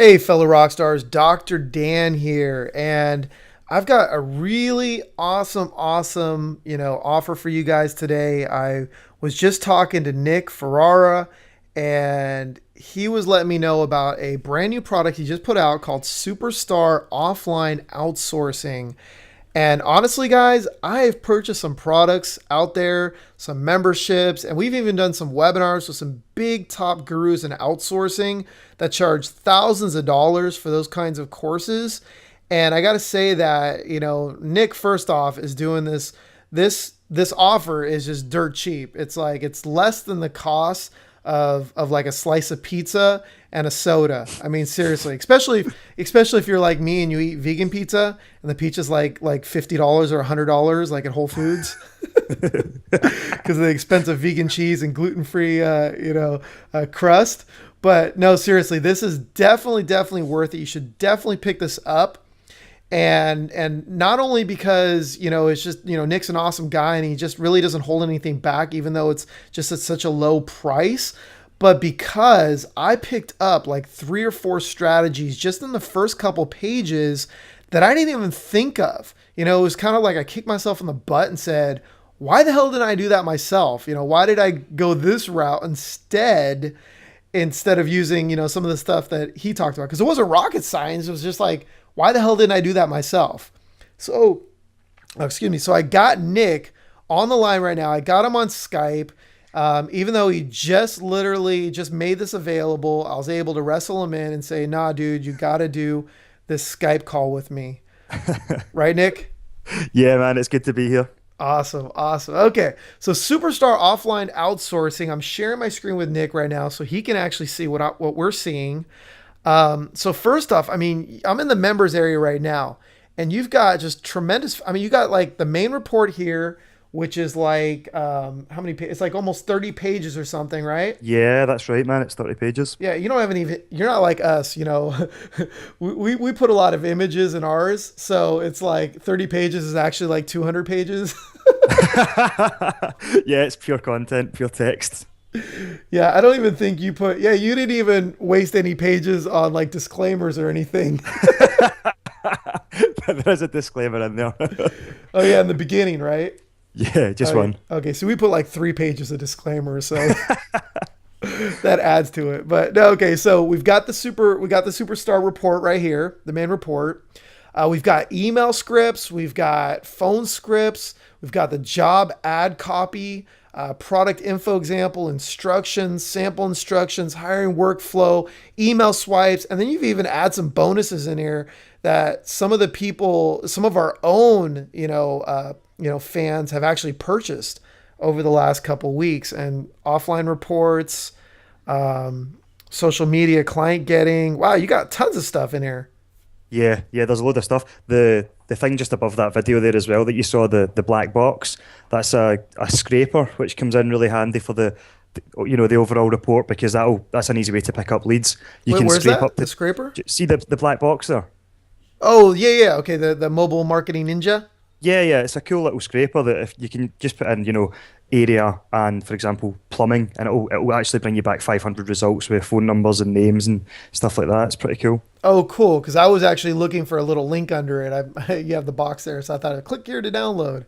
Hey, fellow rock stars, Dr. Dan here, and I've got a really awesome, offer for you guys today. I was just talking to Nick Ferrara, and he was letting me know about a brand new product he just put out called Superstar Offline Outsourcing. And honestly, guys, I have purchased some products out there, some memberships, and we've even done some webinars with some big top gurus in outsourcing that charge thousands of dollars for those kinds of courses. And I got to say that, Nick, first off, is doing this offer is just dirt cheap. It's like it's less than the cost of like a slice of pizza and a soda. I mean, seriously, especially if you're like me and you eat vegan pizza and the pizza's like $50 or $100 like at Whole Foods because of the expensive vegan cheese and gluten-free crust. But no, seriously, this is definitely worth it. You should definitely pick this up. And not only because it's just Nick's an awesome guy and he just really doesn't hold anything back, even though it's just at such a low price, but because I picked up like 3 or 4 strategies just in the first couple pages that I didn't even think of. It was kind of like I kicked myself in the butt and said, why the hell didn't I do that myself? Why did I go this route instead of using some of the stuff that he talked about? Because it wasn't rocket science. It was just like, why the hell didn't I do that myself? So I got Nick on the line right now. I got him on Skype. Even though he just literally just made this available, I was able to wrestle him in and say, nah, dude, you got to do this Skype call with me. Right, Nick? Yeah, man, it's good to be here. Awesome. Okay. So Superstar Offline Outsourcing, I'm sharing my screen with Nick right now so he can actually see what we're seeing. So first off, I mean, I'm in the members area right now and you've got just tremendous. I mean, you got like the main report here, which is like, how many pages? It's like almost 30 pages or something, right? Yeah, that's right, man. It's 30 pages. Yeah. You don't have any, you're not like us, we put a lot of images in ours. So it's like 30 pages is actually like 200 pages. Yeah, it's pure content, pure text. Yeah. I don't even think you you didn't even waste any pages on like disclaimers or anything. There's a disclaimer in there. Oh yeah. In the beginning, right? Yeah, just one. Okay, so we put like 3 pages of disclaimers, so that adds to it. But no, okay, so we got the superstar report right here, the main report. We've got email scripts, we've got phone scripts, we've got the job ad copy, product info example, instructions, sample instructions, hiring workflow, email swipes, and then you've even add some bonuses in here that some of our own, fans have actually purchased over the last couple weeks, and offline reports, social media, client getting. Wow, you got tons of stuff in here. Yeah, there's a load of stuff. The thing just above that video there as well that you saw, the black box, that's a scraper which comes in really handy for the overall report because that's an easy way to pick up leads. You Wait, can where's scrape that? up The scraper? see the black box there. Oh, yeah. Okay, the mobile marketing ninja. Yeah, it's a cool little scraper that if you can just put in, area and, for example, plumbing, and it'll actually bring you back 500 results with phone numbers and names and stuff like that. It's pretty cool. Oh, cool. Because I was actually looking for a little link under it. You have the box there, so I thought I'd click here to download.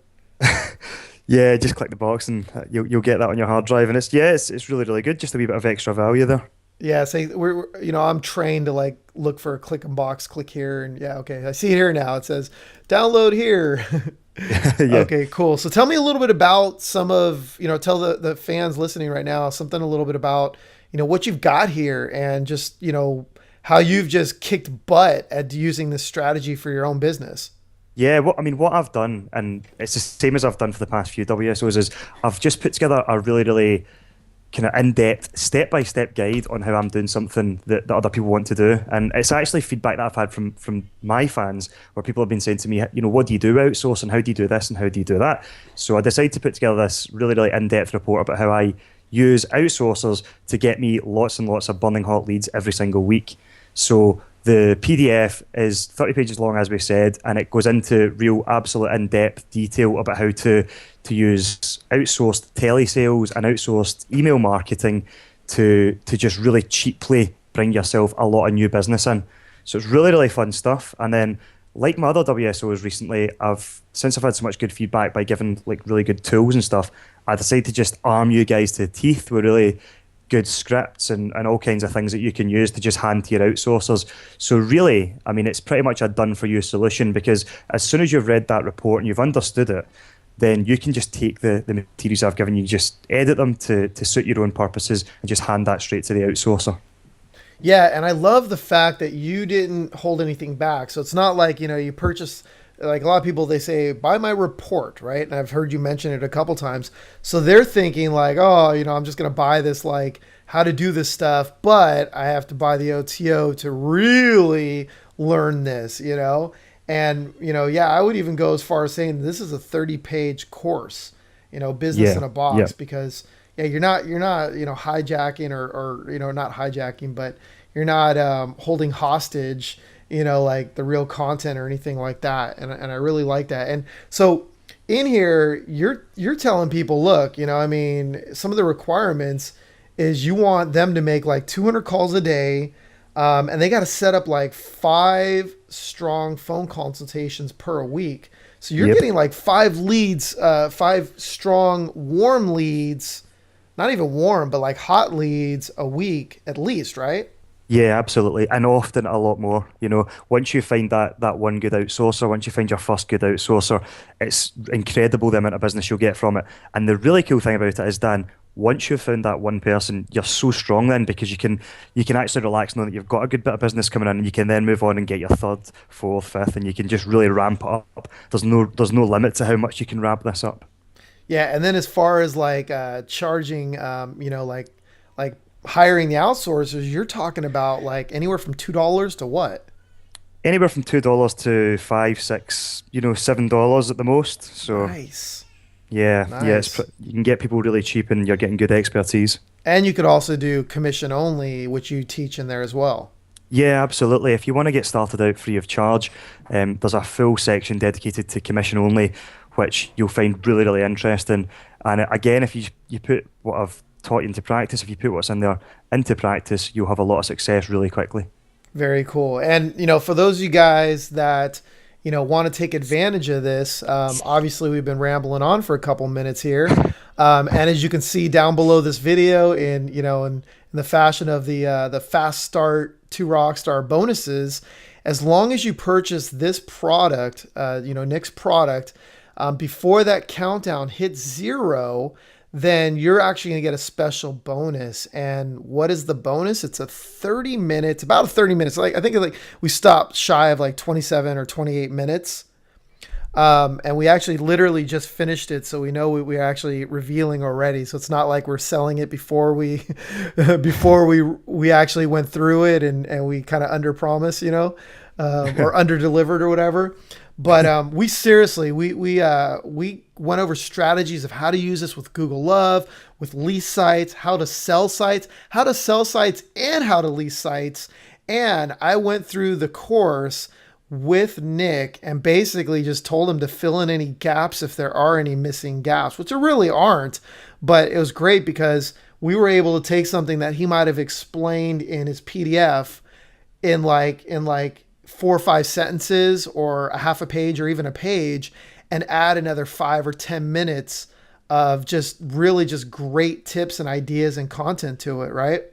Yeah, just click the box and you'll get that on your hard drive, and it's really really good. Just a wee bit of extra value there. Yeah, so I'm trained to like look for a click and box, click here, and yeah, okay, I see it here now. It says download here. Yeah. Okay, cool. So tell me a little bit about some of, tell the fans listening right now something a little bit about, what you've got here and just, how you've just kicked butt at using this strategy for your own business. Yeah, what I've done, and it's the same as I've done for the past few WSOs, is I've just put together a really, really kind of in-depth, step-by-step guide on how I'm doing something that other people want to do. And it's actually feedback that I've had from my fans where people have been saying to me, what do you do outsource and how do you do this and how do you do that? So I decided to put together this really, really in-depth report about how I use outsourcers to get me lots and lots of burning hot leads every single week. So the PDF is 30 pages long, as we said, and it goes into real, absolute in-depth detail about how to use outsourced telesales and outsourced email marketing to just really cheaply bring yourself a lot of new business in. So it's really, really fun stuff. And then, like my other WSOs recently, since I've had so much good feedback by giving like really good tools and stuff, I decided to just arm you guys to the teeth with really good scripts and all kinds of things that you can use to just hand to your outsourcers. So really, I mean, it's pretty much a done for you solution, because as soon as you've read that report and you've understood it, then you can just take the materials I've given you, just edit them to suit your own purposes, and just hand that straight to the outsourcer. Yeah, and I love the fact that you didn't hold anything back. So it's not like, you purchase, like a lot of people, they say, buy my report, right? And I've heard you mention it a couple times. So they're thinking like, oh, I'm just going to buy this, like how to do this stuff, but I have to buy the OTO to really learn this. And, yeah, I would even go as far as saying this is a 30-page course, business Yeah, in a yeah. box, because yeah, you're not hijacking or not hijacking, but you're not holding hostage like the real content or anything like that. And I really like that. And so in here, you're telling people, look, I mean, some of the requirements is you want them to make like 200 calls a day, and they got to set up like 5 strong phone consultations per week. So you're Yep. getting like 5 leads, 5 strong warm leads, not even warm, but like hot leads a week at least, right? Yeah, absolutely. And often a lot more. Once you find that one good outsourcer, once you find your first good outsourcer, it's incredible the amount of business you'll get from it. And the really cool thing about it is, Dan, once you've found that one person, you're so strong then, because you can actually relax knowing that you've got a good bit of business coming in, and you can then move on and get your third, fourth, fifth, and you can just really ramp it up. There's no limit to how much you can ramp this up. Yeah, and then as far as like charging, like hiring the outsourcers, you're talking about like anywhere from $2 to what? Anywhere from $2 to five, six, $7 at the most. So Nice, yeah, yeah, nice. you can get people really cheap, and you're getting good expertise. And you could also do commission only, which you teach in there as well. Yeah, absolutely. If you want to get started out free of charge, there's a full section dedicated to commission only, which you'll find really, really interesting. And again, if you put what I've taught you into practice, if you put what's in there into practice, you'll have a lot of success really quickly. Very cool. And for those of you guys that want to take advantage of this, obviously we've been rambling on for a couple minutes here, and as you can see down below this video, in the fashion of the fast start to rockstar bonuses, as long as you purchase this product, Nick's product, before that countdown hits 0, then you're actually going to get a special bonus. And what is the bonus? It's a 30 minutes, about 30 minutes. Like I think like we stopped shy of like 27 or 28 minutes. And we actually literally just finished it. So we know we're actually revealing already. So it's not like we're selling it before we, before we actually went through it and we kind of under promise, or under delivered or whatever. But we seriously we went over strategies of how to use this with Google Love, with lease sites, how to sell sites, and how to lease sites. And I went through the course with Nick and basically just told him to fill in any gaps if there are any missing gaps, which there really aren't. But it was great because we were able to take something that he might have explained in his PDF in like 4 or 5 sentences or a half a page or even a page, and add another 5 or 10 minutes of just really just great tips and ideas and content to it, right?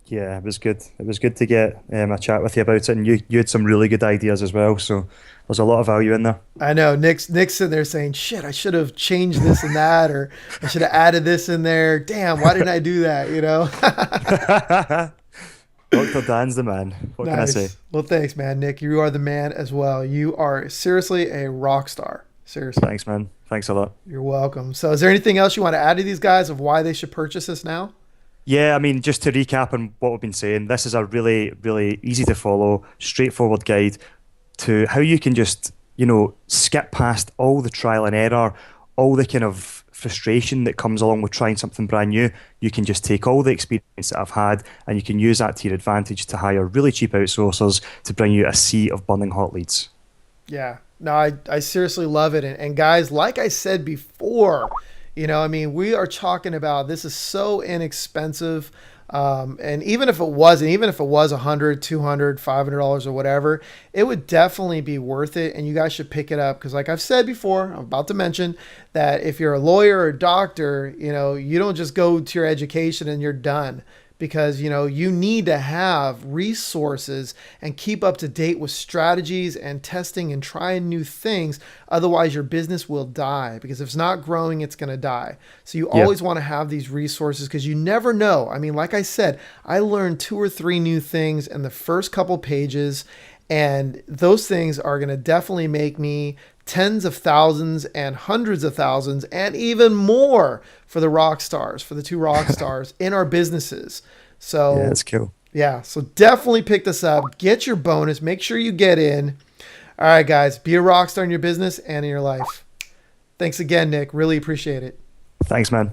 Yeah, it was good. It was good to get a chat with you about it, and you had some really good ideas as well. So there's a lot of value in there. I know Nick's sitting there saying, shit, I should have changed this and that, or I should have added this in there. Damn, why didn't I do that? Dr. Dan's the man. What can I say? Nice. Well, thanks, man. Nick, you are the man as well. You are seriously a rock star. Seriously. Thanks, man. Thanks a lot. You're welcome. So is there anything else you want to add to these guys of why they should purchase this now? Yeah, I mean, just to recap on what we've been saying, this is a really, really easy to follow, straightforward guide to how you can just, skip past all the trial and error, all the kind of frustration that comes along with trying something brand new. You can just take all the experience that I've had, and you can use that to your advantage to hire really cheap outsourcers to bring you a sea of burning hot leads. Yeah. No, I seriously love it. And guys, like I said before, I mean, we are talking about this is so inexpensive. And even if it wasn't, even if it was 100, 200, $500 or whatever, it would definitely be worth it. And you guys should pick it up. Because like I've said before, I'm about to mention that if you're a lawyer or a doctor, you don't just go to your education and you're done, because you need to have resources and keep up to date with strategies and testing and trying new things. Otherwise your business will die, because if it's not growing, it's going to die. So you Yeah. always want to have these resources, because you never know. I mean, like I said, I learned 2 or 3 new things in the first couple pages, and those things are going to definitely make me tens of thousands and hundreds of thousands and even more for the rock stars, for the 2 rock stars in our businesses. Yeah, So, that's cool. yeah, so definitely pick this up. Get your bonus. Make sure you get in. All right, guys, be a rock star in your business and in your life. Thanks again, Nick. Really appreciate it. Thanks, man.